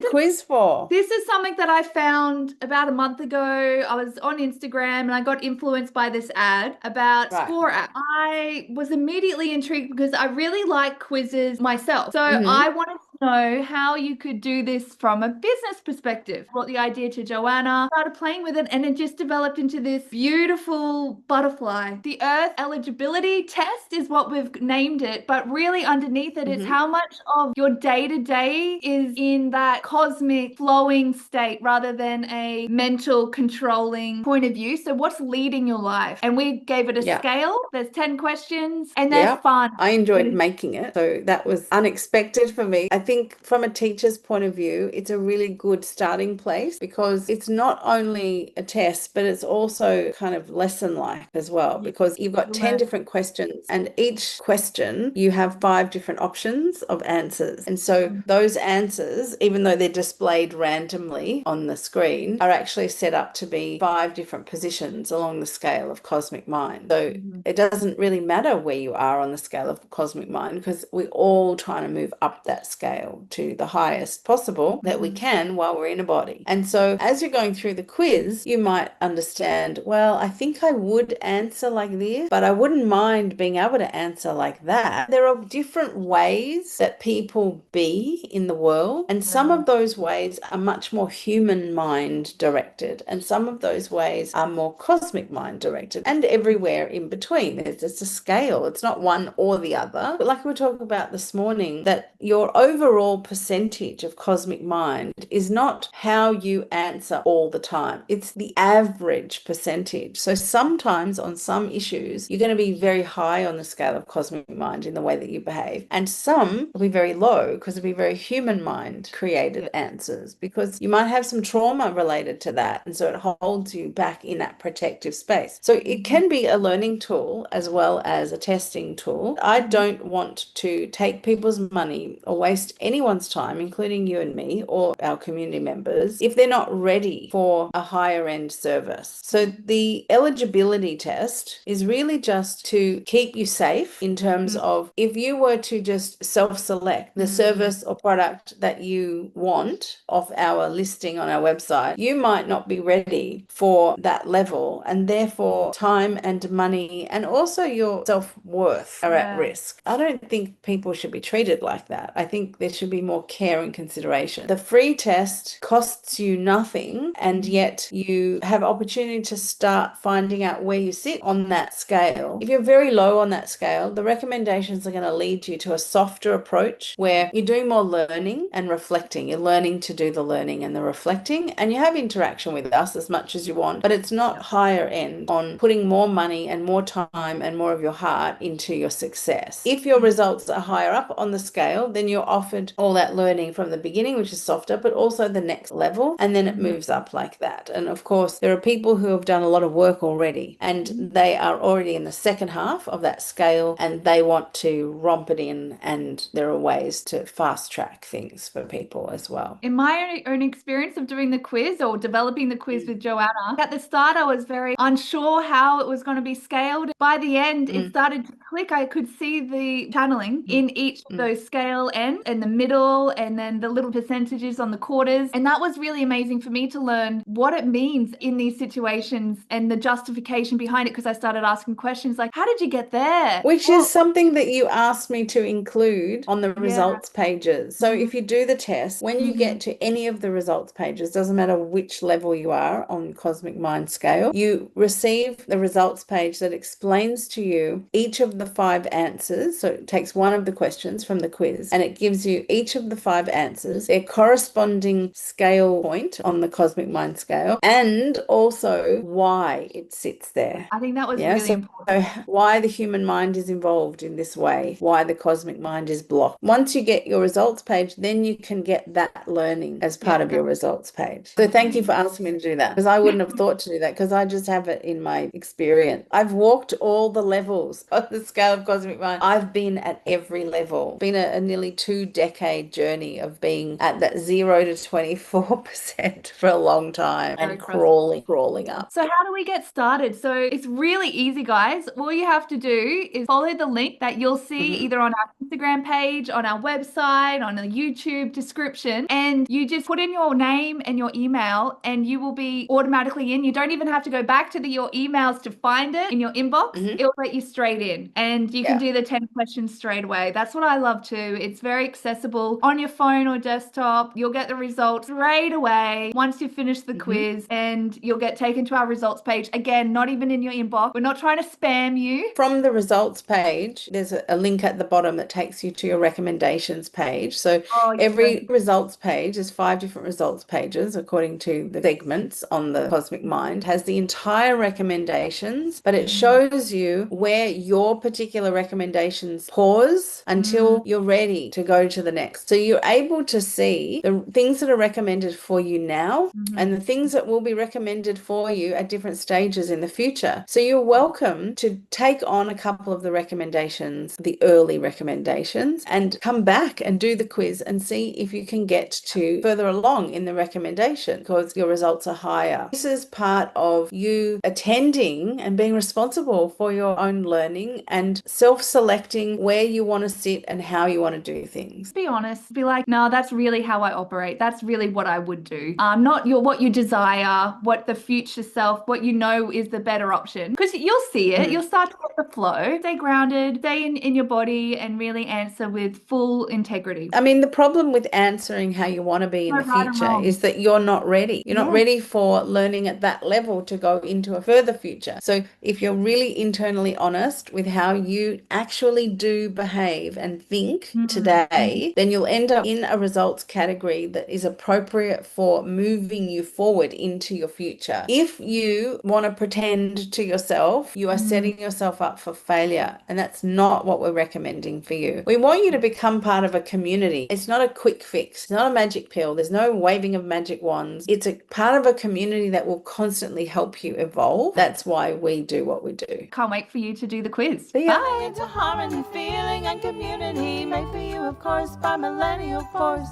quiz for? This is something that I found about a month ago. I was on Instagram and I got influenced by this ad about Right. score app. I was immediately intrigued because I really like quizzes myself. So Mm-hmm. I wanted to know how you could do this from a business perspective. Brought the idea to Joanna, started playing with it, and it just developed into this beautiful butterfly. The Earth eligibility test is what we've named it, but really underneath it, it's Mm-hmm. how much of your day to day is in that cosmic flowing state rather than a mental controlling point of view. So, what's leading your life? And we gave it a Yeah. scale. There's 10 questions and they're Yeah, fun. I enjoyed making it. So that was unexpected for me. I think from a teacher's point of view, it's a really good starting place because it's not only a test, but it's also kind of lesson like as well, Yeah, because you've got 10 learn. different questions and each question you have five different options of answers. And so those answers, even though they're displayed randomly on the screen, are actually set up to be five different positions along the scale of cosmic mind. So Mhm. it doesn't really matter where you are on the scale of cosmic mind because we're all trying to move up that scale to the highest possible that we Mhm. can while we're in a body. And so as you're going through the quiz, you might understand, well, I think I would answer like this, but I wouldn't mind being able to answer like that. There are different ways that people be in the world, and some Yeah. of those ways are much more human mind directed, and some of those ways are more cosmic mind directed, and everywhere in between. It's a scale, it's not one or the other. But like we were talking about this morning, that your overall percentage of cosmic mind is not how you answer all the time, it's the average percentage. So sometimes on some issues, you're going to be very high on the scale of cosmic mind in the way that you behave, and some will be very low because it'll be very human mind created Yeah. answers because you might have some trauma related to that. And so it holds you back in that protective space. So it Mhm. can be a learning tool as well as a testing tool. I Mhm. don't want to take people's money or waste anyone's time, including you and me or our community members, if they're not ready for a higher end service. So the eligibility test is really just to keep you safe in terms Mhm. of if you were to just self-select the Mhm. service or product that you want off our listing on our website, you might not be ready for that level, and therefore time and money and also your self-worth are at Yeah. risk. I don't think people should be treated like that. I think there should be more care and consideration. The free test costs you nothing, and Mhm. yet you have opportunity to start finding out where you sit on that scale. If you're very low on that scale, the recommendations are going to lead you to a softer approach where you're doing more learning and reflecting. You're learning to do the learning and the reflecting, and you have interaction with us as much as you want, but it's not Yeah. higher end on putting more money and more time and more of your heart into your success. If your results are higher up on the scale, then you're offered all that learning from the beginning, which is softer, but also the next level, and then it Mhm. moves up like that. And of course, there are people who have done a lot of work already, and Mhm. they are already in the second half of that scale, and they want to romp it in, and there are ways to fast track things for people as well. In my own experience of doing the quiz or developing the quiz with Joanna, at the start I was very unsure how it was going to be scaled. By the end, it Mm, started to click. I could see the channeling mm, in each of mm. those scale ends and the middle, and then the little percentages on the quarters. And that was really amazing for me to learn what it means in these situations and the justification behind it because I started asking questions like, how did you get there? Which is something that you asked me to include on the Yeah. results pages. So Mhm. if you do the test, when you get Mhm. to any of the results pages, doesn't matter which level you are on Cosmic Mind Scale, you receive the results page that explains to you each of the five answers. So it takes one of the questions from the quiz and it gives you each of the five answers, their corresponding scale point on the Cosmic Mind Scale, and also why it sits there. I think that was Yeah, really so important. why the human mind is involved in this way, why the cosmic mind is blocked. Once you get your results page, then you can get that learning as Yeah, part of your that's results page. So thank you for asking me to do that because I wouldn't have thought to do that because I just have it in my experience. I've walked all the levels of the scale of cosmic mind. I've been at every level, been a nearly 2 decade journey of being at that 0 to 24% for a long time Very and crawling up. So how do we get started? So it's really easy, guys. All you have to do is follow the link that you'll see either on our Instagram page, on our website, on a YouTube description, and you just put in your name and your email and you will be automatically in. You don't even have to go back to your emails to find it in your inbox. It'll let you straight in and you can do the 10 questions straight away. That's what I love too. It's very accessible on your phone or desktop. You'll get the results straight away once you finish the quiz, and you'll get taken to our results page. Again, not even in your inbox. We're not trying to spam you. From the results page, there's a link at the bottom that takes you to your recommendations page. So every results page, there's 5 different results pages according to the segments on the Cosmic Mind, has the entire recommendations, but it shows you where your particular recommendations pause until you're ready to go to the next. So you're able to see the things that are recommended for you now and the things that will be recommended for you at different stages in the future. So you're welcome to take on a couple of the recommendations, the early recommendations, and come back and do the quiz and see if you can get to further along in the recommendation because your results are higher. This is part of you attending and being responsible for your own learning and self-selecting where you want to sit and how you want to do things. Be honest, be like, no, that's really how I operate. That's really what I would do. Not what you desire, what the future self, what you know is the better option. Because you'll see it, you'll start to get the flow. Stay grounded, stay in your body and really answer with full integrity. I mean, the problem with answering how you want to be in the future is that you're not ready. You're not ready for learning at that level to go into a further future. So if you're really internally honest with how you actually do behave and think today, then you'll end up in a results category that is appropriate for moving you forward into your future. If you want to pretend to yourself, you are setting yourself up for failure, and that's not what we're recommending for you. We want you to become part of a community. It's not a quick fix. It's not a magic pill. There's no waving of magic wands. It's a part of a community that will constantly help you evolve. That's why we do what we do. Can't wait for you to do the quiz. See ya. Bye. Into harmony, feeling and community, made for you, of course, by Millennial Force.